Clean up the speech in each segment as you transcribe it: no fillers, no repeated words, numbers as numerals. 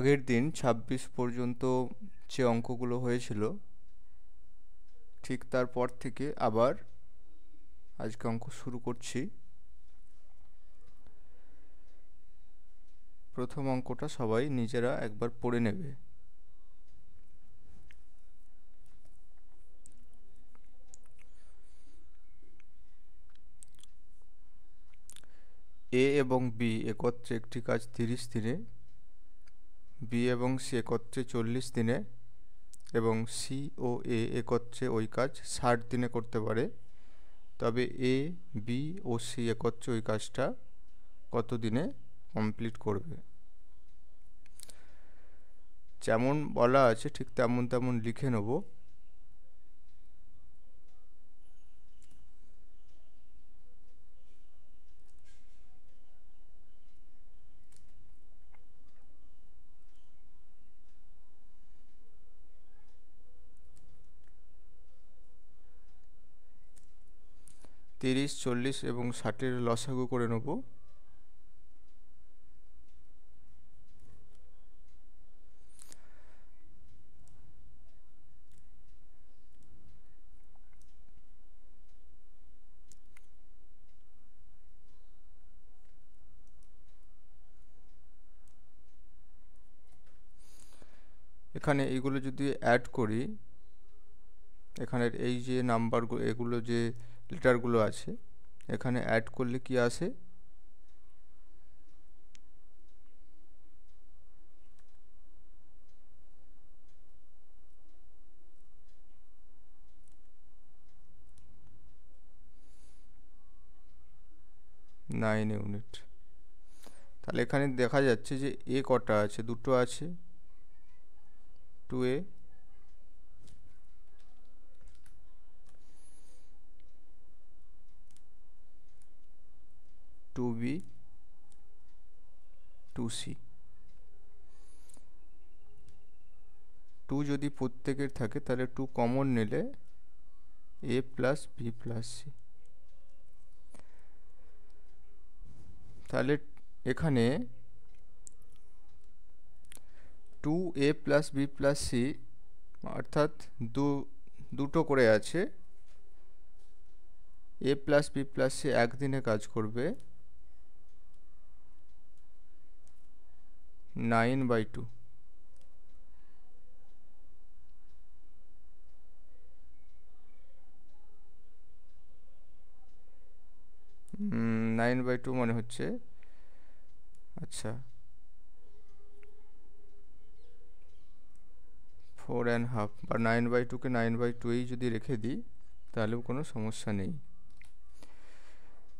আগের দিন 26 পর্যন্ত যে অঙ্কগুলো হয়েছিল ঠিক তারপর থেকে আবার আজকে অঙ্ক শুরু করছি। প্রথম অঙ্কটা সবাই নিজেরা একবার পড়ে নেবে। এ এবং বি একত্রে একটি কাজ 30 দিনে, বি এবং সি একত্রে 40 দিনে এবং সি ও এ একত্রে ওই কাজ 60 দিনে করতে পারে, তবে এ, বি ও সি একত্রে ওই কাজটা কত দিনে কমপ্লিট করবে। যেমন বলা আছে ঠিক তেমন তেমন লিখে নেব। তিরিশ, 40 এবং 60-এর লসাগু করে নেব। এখানে এইগুলো যদি অ্যাড করি, এখানের এই যে নাম্বারগুলো, এগুলো যে লেটারগুলো আছে এখানে অ্যাড করলে কি আসে, নাইন ইউনিট। তাহলে এখানে দেখা যাচ্ছে যে এ কটা আছে, দুটো আছে, 2A, 2B, 2C। 2 যদি প্রত্যেকের থাকে তাহলে 2 কমন নিলে A plus B plus C. তাহলে এখানে 2A plus B plus C অর্থাৎ দুটো করে আছে। এ প্লাস বি প্লাস সি একদিনে কাজ করবে 9/2। 9/2 মানে হচ্ছে, আচ্ছা 4.5 বা 9/2কে 9/2 যদি রেখে দিই তাহলেও কোনো সমস্যা নেই।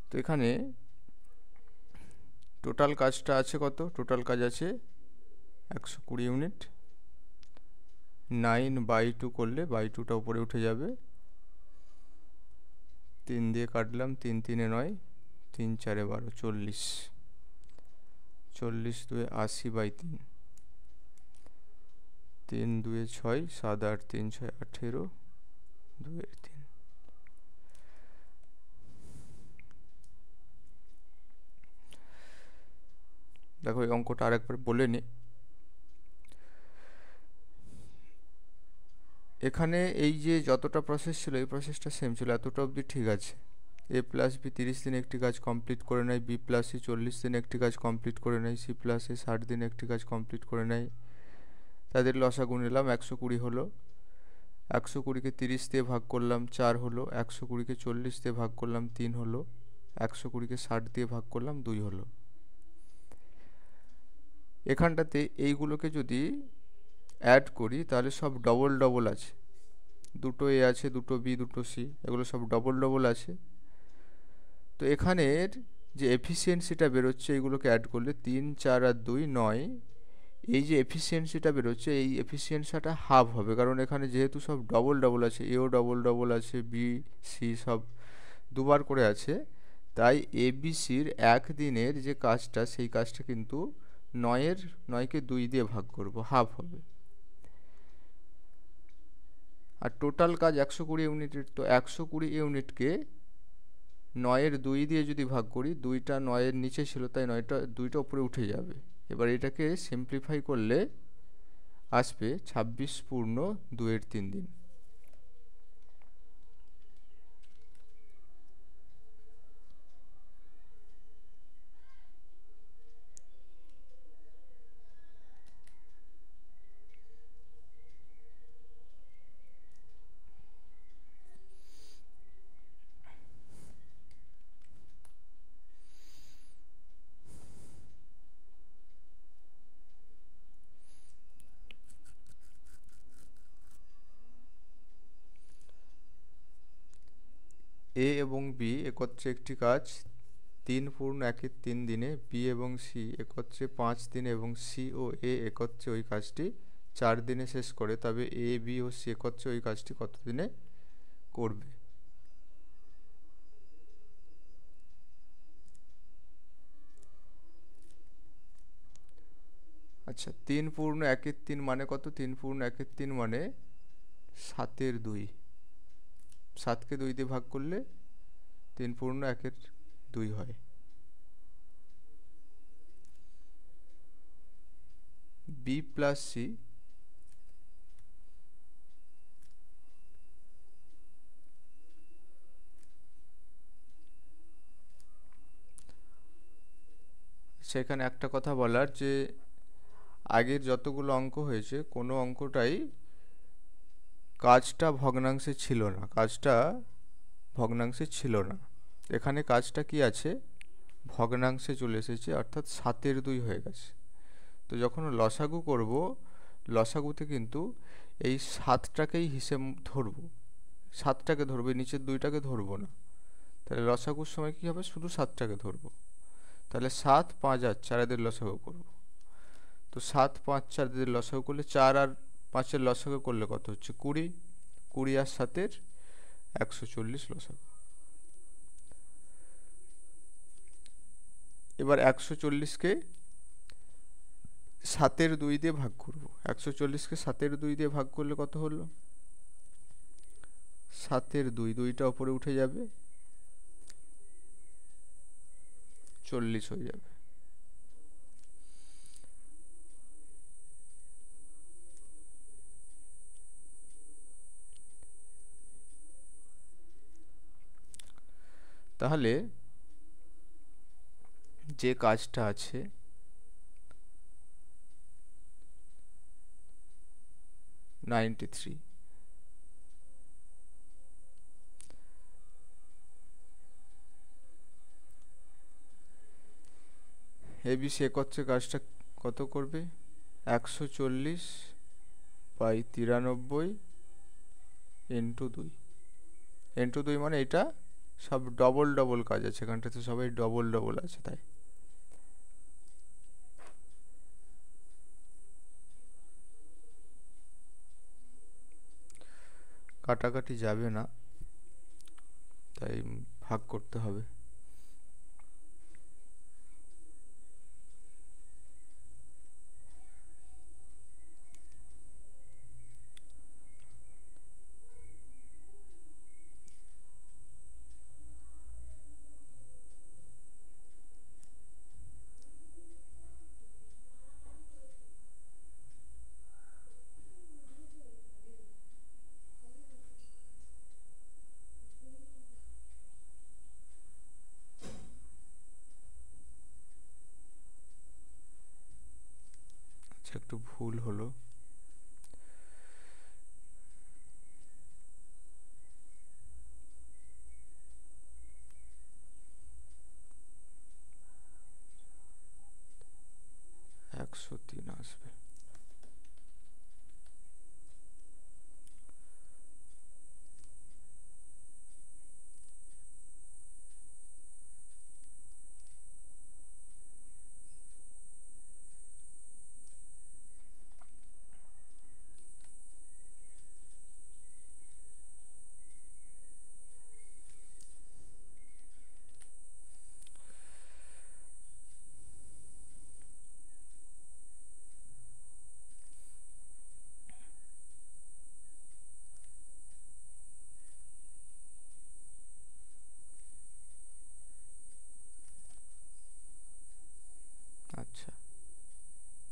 তো এখানে টোটাল কাজটা আছে কত? টোটাল কাজ আছে 120 ইউনিট। 9/2 করলে বাই 2টা উপরে উঠে যাবে, 3 দিয়ে কাটলাম, 3 3 9, 3 4 12, 40, 40 2 80/3, 3 2 6, 7 8, 3 6 18, 2 3। দেখো এই অঙ্কটা আরেকবার বলে নি। এখানে এই যে যতটা প্রসেস ছিল এই প্রসেসটা সেম ছিল, এতটা অবধি ঠিক আছে। এ প্লাস বি 30 দিনে একটি কাজ কমপ্লিট করে নেয়, বি প্লাস সি 40 দিনে একটি কাজ কমপ্লিট করে নেয়, সি প্লাস এ 60 দিনে একটি কাজ কমপ্লিট করে নেয়। তাদের লসাগু নিলাম, 120 হলো। 120কে 30 দিয়ে ভাগ করলাম, 4 হলো। 120কে 40 দিয়ে ভাগ করলাম, 3 হলো। 120কে 60 দিয়ে ভাগ করলাম, 2 হলো। এখানটাতে এইগুলোকে যদি অ্যাড করি তাহলে সব ডবল ডবল আছে, দুটো এ আছে, দুটো বি, দুটো সি, এগুলো সব ডবল ডবল আছে। তো এখানের যে এফিসিয়েন্সিটা বেরোচ্ছে এইগুলোকে অ্যাড করলে 3 4 আর 2 9, এই যে এফিসিয়েন্সিটা বেরোচ্ছে এই এফিসিয়েন্সিটা হাফ হবে, কারণ এখানে যেহেতু সব ডবল ডবল আছে, এও ডবল ডবল আছে, বি সি সব দুবার করে আছে, তাই এবিসির একদিনের যে কাজটা সেই কাজটা কিন্তু 9কে 2 দিয়ে ভাগ করব, হাফ হবে। আর টোটাল কাজ 120 ইউনিটের, তো 120 ইউনিটকে 9-2 দিয়ে যদি ভাগ করি, 2টা 9-এর নিচে ছিল তাই 2টা উপরে উঠে যাবে, এবার এটাকে সিম্পলিফাই করলে আসবে 26 পূর্ণ 2/3 দিন। এ এবং বি একত্রে একটি কাজ 3 পূর্ণ 1/3 দিনে, বি এবং সি একত্রে 5 দিনে এবং সি ও এ একত্রে ওই কাজটি 4 দিনে শেষ করে, তবে এ বি ও সি একত্রে ওই কাজটি কত দিনে করবে? আচ্ছা, 3 পূর্ণ 1/3 মানে কত? 3 পূর্ণ 1/3 মানে 7/2। 7কে 2 দিয়ে ভাগ করলে 3 পূর্ণ 1/2 হয়। বি প্লাস সি সেখানে একটা কথা বলার, যে আগের যতগুলো অঙ্ক হয়েছে কোনো অঙ্কটাই কাজটা ভগ্নাংশে ছিল না, কাজটা ভগ্নাংশে ছিল না। এখানে কাজটা কি আছে? ভগ্নাংশে চলে এসেছে, অর্থাৎ 7/2 হয়ে গেছে। তো যখন লসাগু করব, লসাগুতে কিন্তু এই 7টাকেই হিসেব ধরবো, 7টাকে ধরবো, নিচের 2টাকে ধরবো না। তাহলে লসাগুর সময় কি হবে? শুধু 7টাকে ধরবো। তাহলে 7, 5 আর 4 এদের লসাগু করবো। তো 7, 5, 4 এদের লসাগু করলে 4 আর 5-এর লসাগু করলে কত হচ্ছে? 20। 20 আর 7-এর 140 লসাগু। এবার 140কে 7/2 দিয়ে ভাগ করব। 140কে 7/2 দিয়ে ভাগ করলে কত হলো? 7/2, 2টা উপরে উঠে যাবে, 40 হয়ে যাবে। তাহলে যে কাজটা আছে $93, এবিসি একত্রে কাজটা কত করবে? 140/93 ইন্টু 2। ইন্টু 2 মানে এটা সব ডবল ডবল কাজ আছে, এখানটাতে সবাই ডবল ডবল আছে, তাই কাটাকাটি যাবে না, তাই ভাগ করতে হবে। আচ্ছা, একটু ভুল হলো। একশো 3 আসবে।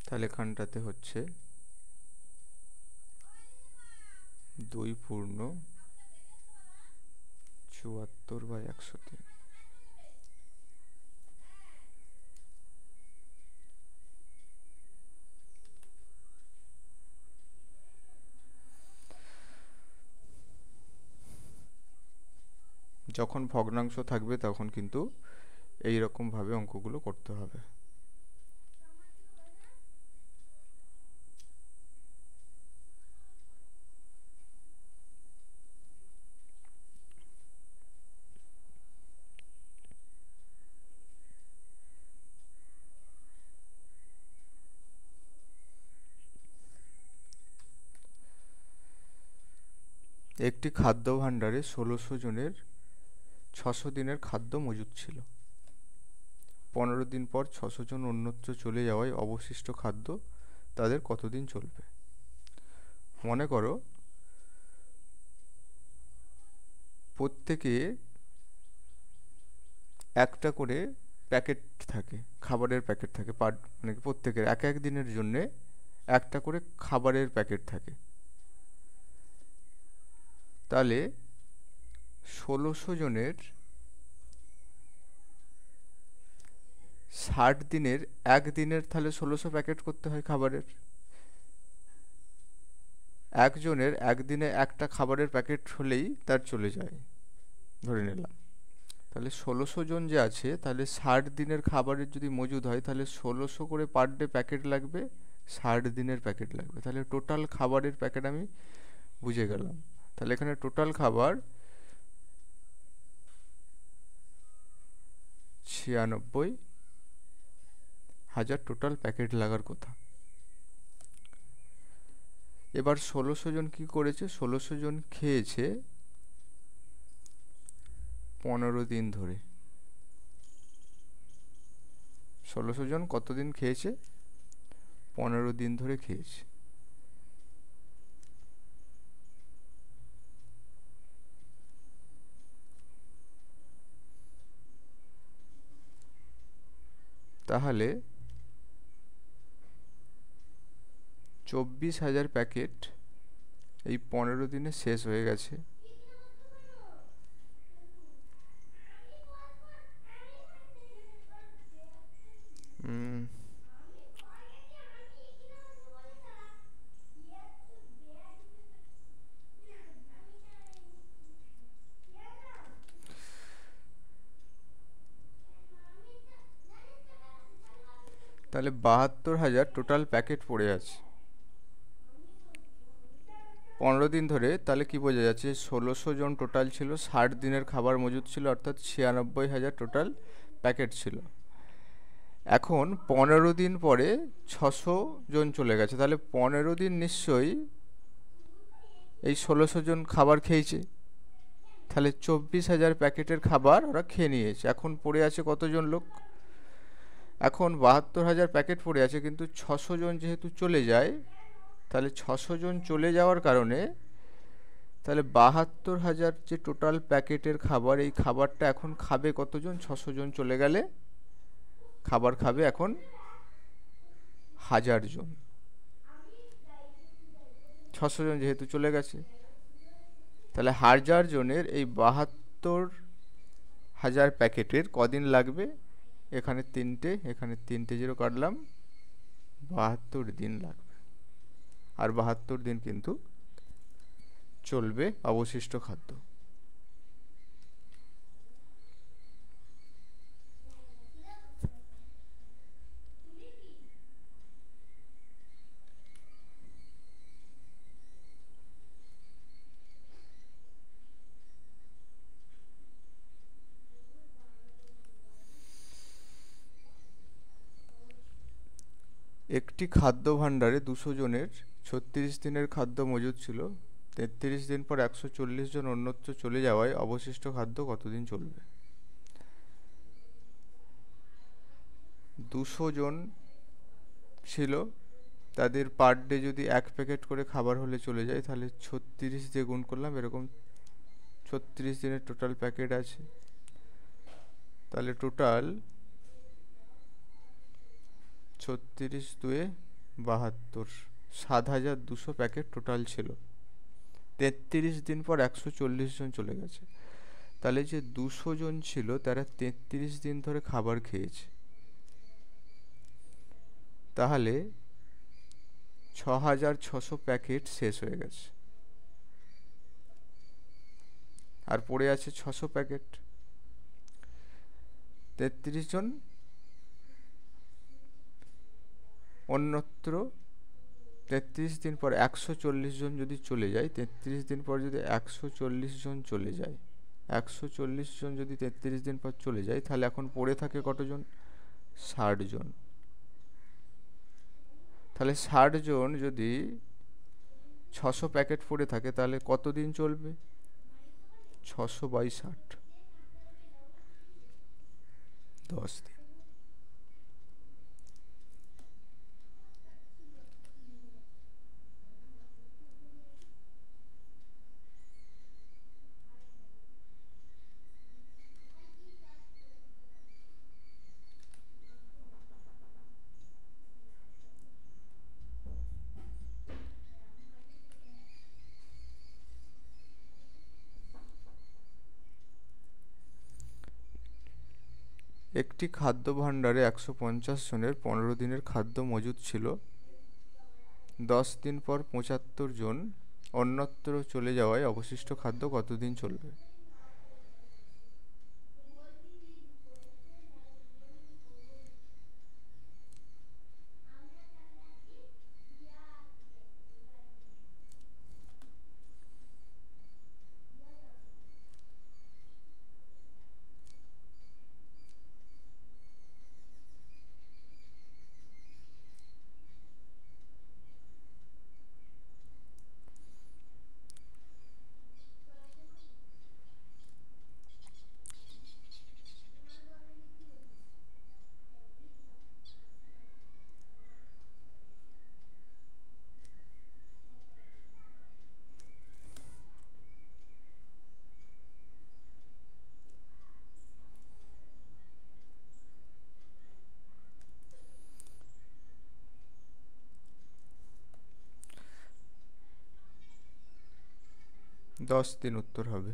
তাহলে এখানটাতে হচ্ছে 2/74/103। যখন ভগ্নাংশ থাকবে তখন কিন্তু এই রকম ভাবে অঙ্কগুলো করতে হবে। একটি খাদ্য ভাণ্ডারে 1600 জনের 600 দিনের খাদ্য মজুদ ছিল। 15 দিন পর 600 জন অন্যত্র চলে যাওয়ায় অবশিষ্ট খাদ্য তাদের কতদিন চলবে? মনে করো প্রত্যেকে একটা করে প্যাকেট থাকে, খাবারের প্যাকেট থাকে, মানে প্রত্যেকের এক এক দিনের জন্যে একটা করে খাবারের প্যাকেট থাকে। তাহলে 1600 জনের 60 দিনের একদিনের তাহলে 1600 প্যাকেট করতে হয় খাবারের। একজনের একদিনে একটা খাবারের প্যাকেট হলেই তার চলে যায় ধরে নিলাম। তাহলে 1600 জন যে আছে, তাহলে 60 দিনের খাবারের যদি মজুদ হয় তাহলে 1600 করে পার ডে প্যাকেট লাগবে, 60 দিনের প্যাকেট লাগবে। তাহলে টোটাল খাবারের প্যাকেট আমি বুঝে গেলাম। তাহলে এখানে টোটাল খাবার 96,000 টোটাল প্যাকেট লাগার কথা। এবার 1600 জন কি করেছে? 1600 জন খেয়েছে 15 দিন ধরে। 1600 জন কতদিন খেয়েছে? 15 দিন ধরে খেয়েছে। তাহলে 24,000 প্যাকেট এই 15 দিনে শেষ হয়ে গেছে। তাহলে 72,000 টোটাল প্যাকেট পড়ে আছে 15 দিন ধরে। তাহলে কি বোঝা যাচ্ছে? 1600 জন টোটাল ছিল, 60 দিনের খাবার মজুদ ছিল, অর্থাৎ 96,000 টোটাল প্যাকেট ছিল। এখন 15 দিন পরে 600 জন চলে গেছে, তাহলে 15 দিন নিশ্চয়ই এই 1600 জন খাবার খেয়েছে। তাহলে 24,000 প্যাকেটের খাবার ওরা খেয়ে নিয়েছে। এখন পড়ে আছে কতজন লোক? এখন 72,000 প্যাকেট পড়ে আছে, কিন্তু 600 জন যেহেতু চলে যায়, তাহলে 600 জন চলে যাওয়ার কারণে তাহলে 72,000 যে টোটাল প্যাকেটের খাবার, এই খাবারটা এখন খাবে কতজন? 600 জন চলে গেলে খাবার খাবে এখন 1000 জন। 600 জন যেহেতু চলে গেছে, তাহলে 1000 জনের এই 72,000 প্যাকেটের কদিন লাগবে? এখানে 3টে, এখানে 3টে জিরো কাটলাম, 72 দিন লাগবে। আর 72 দিন কিন্তু চলবে অবশিষ্ট খাদ্য। একটি খাদ্য ভাণ্ডারে 200 জনের 36 দিনের খাদ্য মজুদ ছিল। 33 দিন পর 140 জন অন্যত্র চলে যাওয়ায় অবশিষ্ট খাদ্য কতদিন চলবে? 200 জন ছিল, তাদের পার ডে যদি 1 প্যাকেট করে খাবার হলে চলে যায়, তাহলে 36 দিয়ে গুণ করলাম, এরকম 36 দিনের টোটাল প্যাকেট আছে। তাহলে টোটাল 36 2 72, 7200 প্যাকেট টোটাল ছিল। 33 দিন পর 140 জন চলে গেছে। তাহলে যে 200 জন ছিল তারা 33 দিন ধরে খাবার খেয়েছে। তাহলে 6600 প্যাকেট শেষ হয়ে গেছে, আর পড়ে আছে 600 প্যাকেট। 33 জন অন্যত্র, 33 দিন পর 140 জন যদি চলে যায়, 33 দিন পর যদি 140 জন চলে যায়, 140 জন যদি 33 দিন পর চলে যায়, তাহলে এখন পড়ে থাকে কতজন? 60 জন। তাহলে 60 জন যদি 600 প্যাকেট পড়ে থাকে তাহলে কত দিন চলবে? 600/60, 10 দিন। একটি খাদ্য ভাণ্ডারে 150 জনের 15 দিনের খাদ্য মজুদ ছিল। 10 দিন পর 75 জন অন্যত্র চলে যাওয়ায় অবশিষ্ট খাদ্য কতদিন চলবে? দশ দিন উত্তর হবে।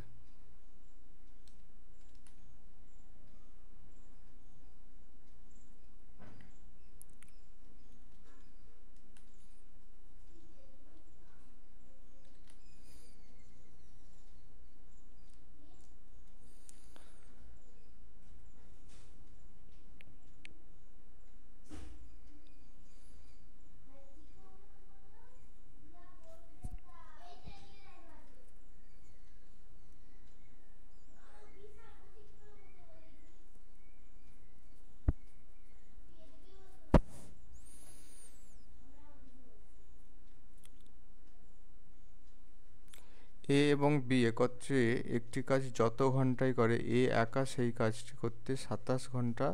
এ এবং বি একত্রে একটি কাজ যত ঘন্টায় করে, এ একা সেই কাজটি করতে 27 ঘন্টা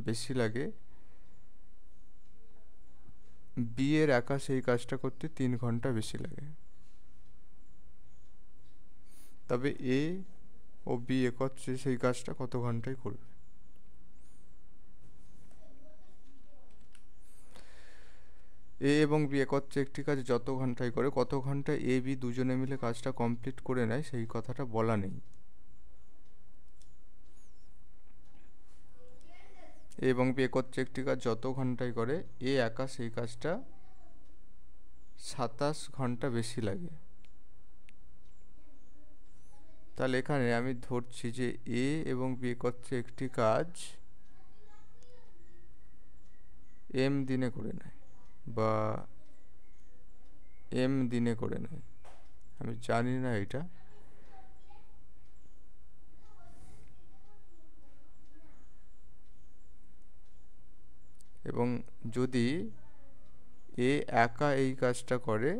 বেশি লাগে, বি এর একা সেই কাজটা করতে 3 ঘন্টা বেশি লাগে। তবে এ ও বি একত্রে সেই কাজটা কত ঘন্টায় করবে? এ এবং বি একত্রে একটি কাজ যত ঘন্টায় করে, কত ঘন্টায় এ বি দুজনে মিলে কাজটা কমপ্লিট করে নেয়, সেই কথাটা বলা নেই। এ এবং বি একত্রে একটি কাজ যত ঘন্টায় করে, এ একা সেই কাজটা 27 ঘন্টা বেশি লাগে। তাহলে এখানে আমি ধরছি যে এ এবং বি একত্রে একটি কাজ এম দিনে করে নেয় বা এম দিনে করে নেয়, আমি জানি না এটা। এবং যদি এ একা এই কাজটা করে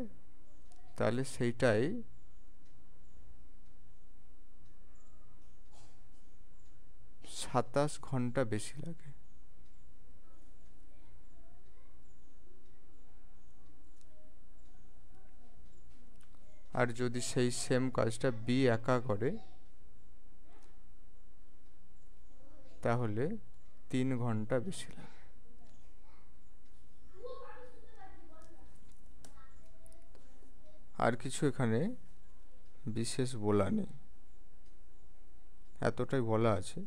তাহলে সেইটাই 27 ঘন্টা বেশি লাগে। আর যদি সেই সেম কাজটা বি একা করে তাহলে 3 ঘন্টা বেশি লাগে। আর কিছু এখানে বিশেষ বলা নেই, এতটাই বলা আছে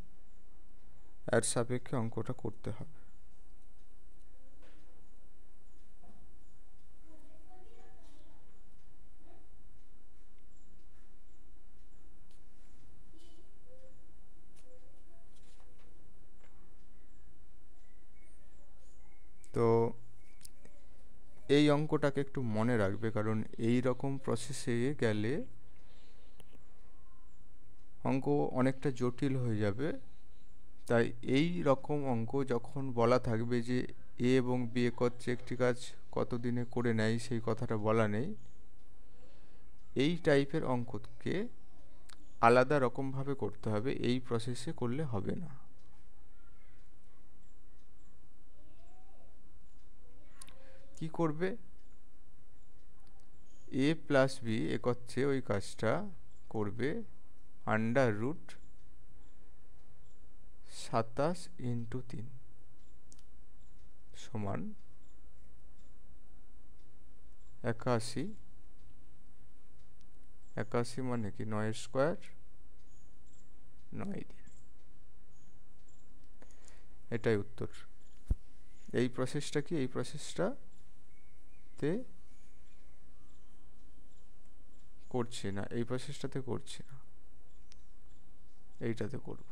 এর সাপেক্ষে অঙ্কটা করতে হবে। তো এই অঙ্কটাকে একটু মনে রাখবে, কারণ এই রকম প্রসেসে গেলে অঙ্ক অনেকটা জটিল হয়ে যাবে। তাই এই রকম অঙ্ক যখন বলা থাকবে যে এ এবং বি একত্রে একটি কাজ কত দিনে করে নেয়, সেই কথাটা বলা নেই, এই টাইপের অঙ্ককে আলাদা রকমভাবে করতে হবে, এই প্রসেসে করলে হবে না। কি করবে? এ প্লাস বি একত্রে ওই কাজটা করবে √27 × 3 সমান 81। 81 মানে কি 9² 9 দিন। এটাই উত্তর। এই প্রসেসটা কি, এই প্রসেসটাতে করছি না, এই প্রসেসটাতে করছি না, এইটাতে করব।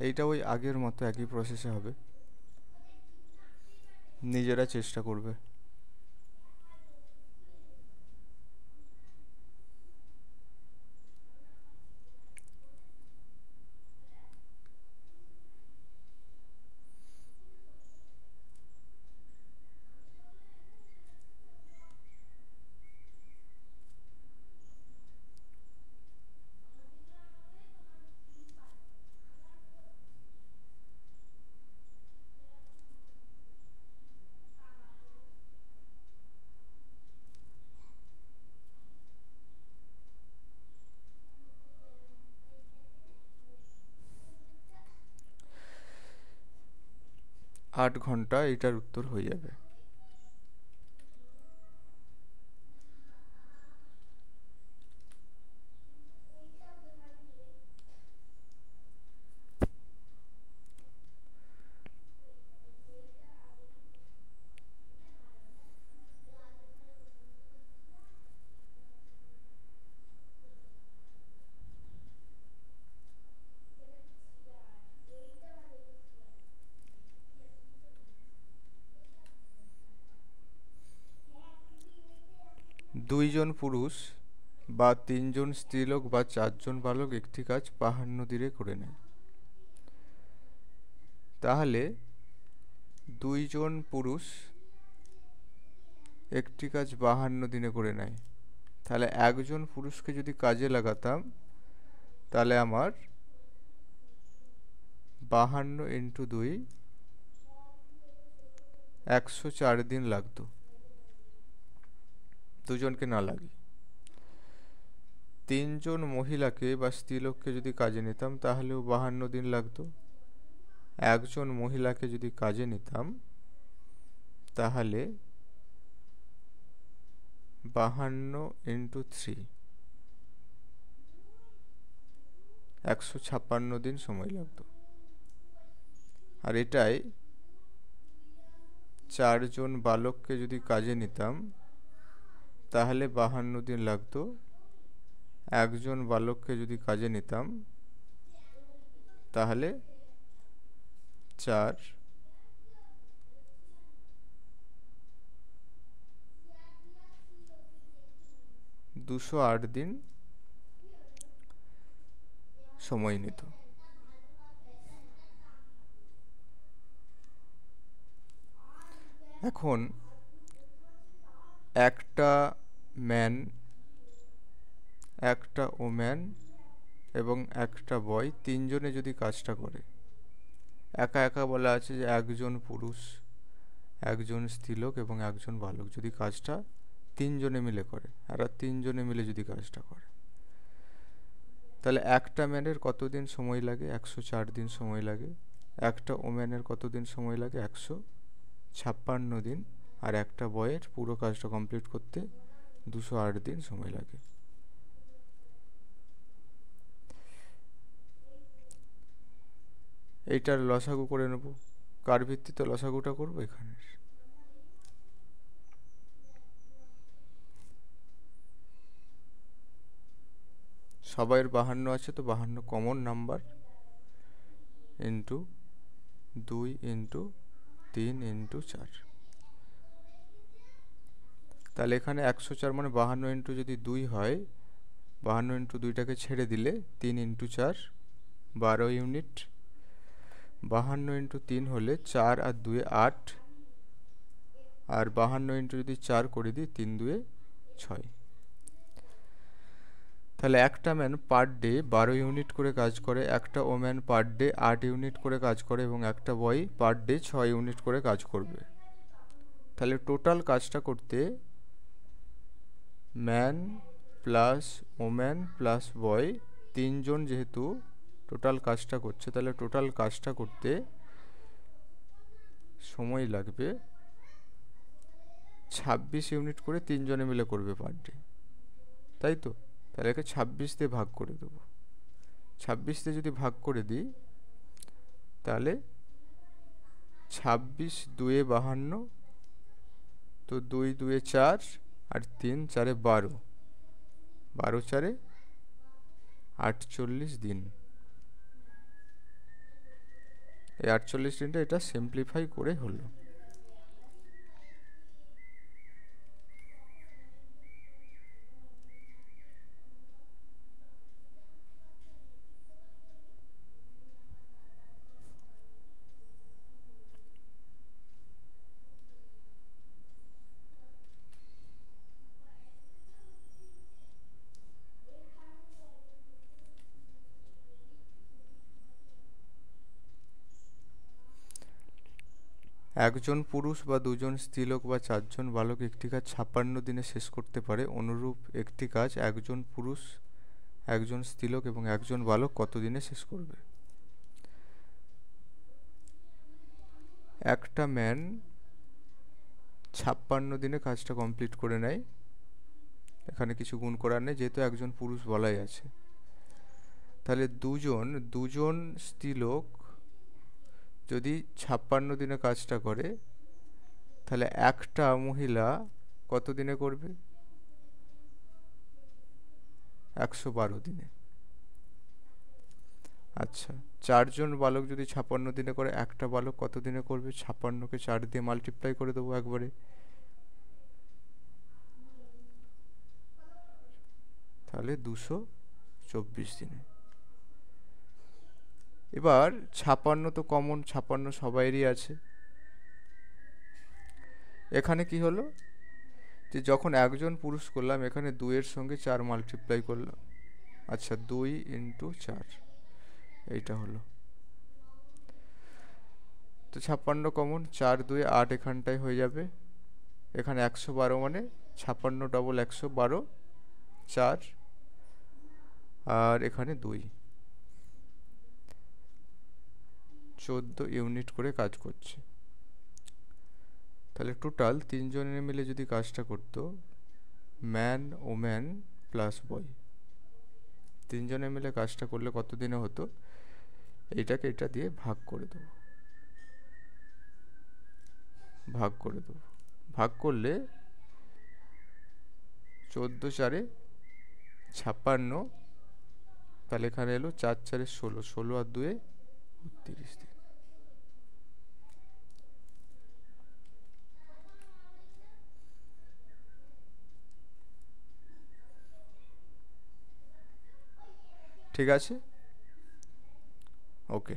এইটা ওই আগের মতো একই প্রসেসে হবে, নিজেরা চেষ্টা করবে। আট ঘন্টা এটার উত্তর হয়ে যাবে। দুইজন পুরুষ বা 3জন স্ত্রীলোক বা 4জন বালক একটি কাজ 52 দিনে করে নেয়। তাহলে 2জন পুরুষ একটি কাজ 52 দিনে করে নেয়, তাহলে একজন পুরুষকে যদি কাজে লাগাতাম তাহলে আমার 52 × 2 104 দিন লাগতো, দুজনকে না লাগে। 3জন মহিলাকে বা স্ত্রীলোককে যদি কাজে নিতাম তাহলেও 52 দিন লাগতো। একজন মহিলাকে যদি কাজে নিতাম তাহলে 52 × 3 156 দিন সময় লাগতো। আর এটাই 4জন বালককে যদি কাজে নিতাম তাহলে 52 দিন লাগতো। একজন বালককে যদি কাজে নিতাম তাহলে 4 208 দিন সময় নিত। এখন একটা ম্যান, একটা ওম্যান এবং একটা বয়, তিনজনে যদি কাজটা করে, একা একা বলা আছে যে একজন পুরুষ, একজন স্ত্রীলোক এবং একজন বালক যদি কাজটা তিনজনে মিলে করে, আর তিনজনে মিলে যদি কাজটা করে, তাহলে একটা ম্যানের কতদিন সময় লাগে? 104 দিন সময় লাগে। একটা ওম্যানের কতদিন সময় লাগে? 156 দিন। আর একটা বয়ের পুরো কাজটা কমপ্লিট করতে 208 দিন সময় লাগে। এইটার লসাগু করে নেব। কার ভিত্তিতে লসাগুটা করবো? এখানে সবাইয়ের 52 আছে, তো 52 common number, into 2 into 3 into 4। তাহলে এখানে 104 মানে 52 ইন্টু যদি 2 হয়, 52 ইন্টু 2টাকে ছেড়ে দিলে 3 ইন্টু 4 12 ইউনিট। 52 ইন্টু 3 হলে 4 আর 2 8, আর 52 ইন্টু যদি 4 করে দিই 3 2 6। তাহলে একটা ম্যান পার ডে 12 ইউনিট করে কাজ করে, একটা ওম্যান পার ডে 8 ইউনিট করে কাজ করে, এবং একটা বয় পার ডে 6 ইউনিট করে কাজ করবে। তাহলে টোটাল কাজটা করতে ম্যান প্লাস ওম্যান প্লাস বয়, তিনজন যেহেতু টোটাল কাজটা করছে, তাহলে টোটাল কাজটা করতে সময় লাগবে 26 ইউনিট করে তিনজনে মিলে করবে পার ডে, তাই তো? তাহলে একে 26 দিয়ে ভাগ করে দেবো। 26 দিয়ে যদি ভাগ করে দিই, তাহলে 26 2 52, তো 2 2 4 আর 3 4 12, 12 4 48 দিন। এই 48 দিনটা এটা সিম্পলিফাই করে হলো। একজন পুরুষ বা দুজন স্ত্রীলোক বা চারজন বালক একটি কাজ 56 দিনে শেষ করতে পারে। অনুরূপ একটি কাজ একজন পুরুষ, একজন স্ত্রীলোক এবং একজন বালক কত দিনে শেষ করবে? একটা ম্যান 56 দিনে কাজটা কমপ্লিট করে নেয়, এখানে কিছু গুণ করার নেই যেহেতু একজন পুরুষ বলাই আছে। তাহলে দুজন স্ত্রীলোক যদি 56 দিনে কাজটা করে, তাহলে একটা মহিলা কত দিনে করবে? 112 দিনে। আচ্ছা, চারজন বালক যদি 56 দিনে করে, একটা বালক কত দিনে করবে? 56কে 4 দিয়ে মাল্টিপ্লাই করে দেবো একবারে, তাহলে 224 দিনে। এবার 56 তো কমন, 56 সবাইয়েরই আছে। এখানে কি হলো যে যখন একজন পুরুষ করলাম, এখানে 2 এর সঙ্গে 4 মাল্টিপ্লাই করলাম। আচ্ছা, 2 ইন্টু 4 এইটা হলো। তো 56 কমন, 4 2 8 এখানটায় হয়ে যাবে। এখানে 112 মানে 56 ডবল 112 4, আর এখানে 2, 14 ইউনিট করে কাজ করছে। তাহলে টোটাল তিনজনে মিলে যদি কাজটা করতো, ম্যান ওম্যান প্লাস বয়, তিনজনে মিলে কাজটা করলে কত দিনে হতো? এইটাকে এটা দিয়ে ভাগ করে দেবো, ভাগ করে দেবো। ভাগ করলে 14 4 56, তাহলে এখানে এলো 4 4 16, 16 আর 2 32 দিন। ঠিক আছে, ওকে।